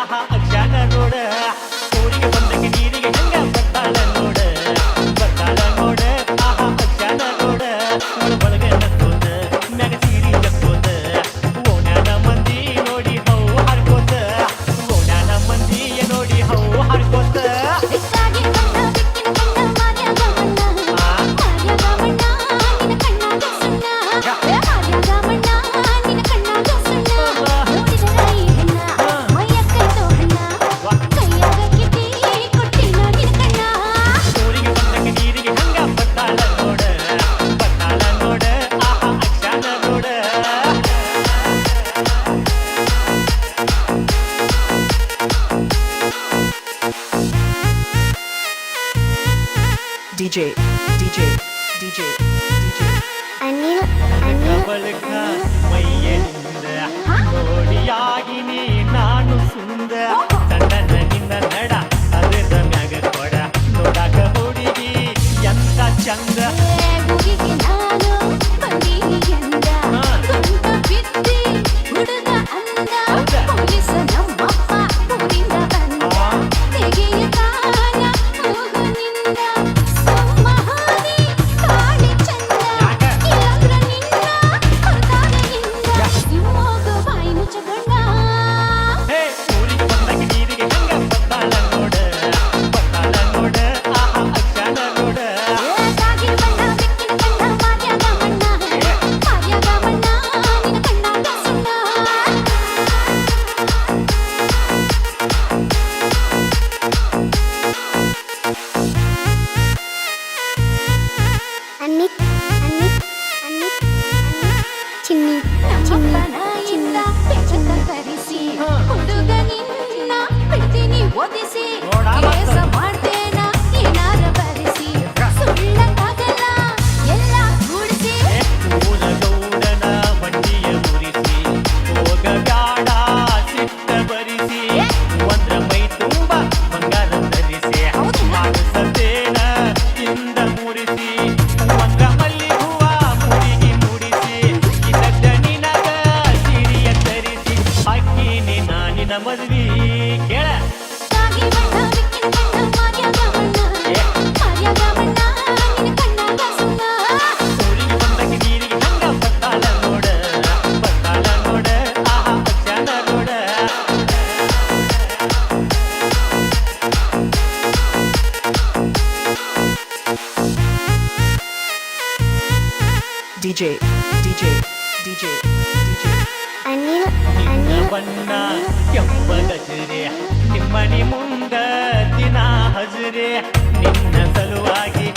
ಆಹಾ ಅಕ್ಷಾನ ನೋಡ ಊರಿಗೆ ಬಂದಕ್ಕೆ ನೀರಿಗೆ ಹಂಗ ಬರ್ತಾಳ ನೋಡ ಬರ್ತಾಳ ನೋಡ ಆಹಾ ಅಕ್ಷಾನ ನೋಡ ಒಳಗ ನಕ್ಕೋತ ಮ್ಯಾಗ ಸೀರಿ ಜಕ್ಕೋತ ಓಣ್ಯಾನ ಮಂದಿ ನೋಡಿ ಹೌ ಹಾಡ್ಕೋತ ಓಣ್ಯಾನ ಮಂದಿ ನೋಡಿ how ಹಾಡ್ಕೋತ DJ, DJ, DJ, DJ. Anil. ಬಳಕ ಮೈಯನಿಂದ ನೋಡಿಯಾಗಿನಿ ನಾನು ಸುಂದ ಸಣ್ಣನ ನಿನ್ನ ನಡ ಅದರ ಮ್ಯಾಗ ಕೊಡ ನೋಡಾಕ ಹುಡುಗಿ ಎಂತ ಚಂದ ಮದ್ವಿ ಕೇಳ ಊರಿಗೆ ಬಂದಕ್ಕೆ ನೀರಿಗೆ ಹಂಗ ಬರ್ತಾಳ ನೋಡ ಆಹಾ ಅಕ್ಷಾನ ನೋಡ DJ, DJ, DJ, DJ. Anil. ನಿನ್ನ ಬಣ್ಣ ಕೆಂಪ ಗಜರೆ ನಿಮ್ಮನಿ ಮುಂದ ದಿನ ಹಜರೆ ನಿನ್ನ ಸಲುವಾಗಿ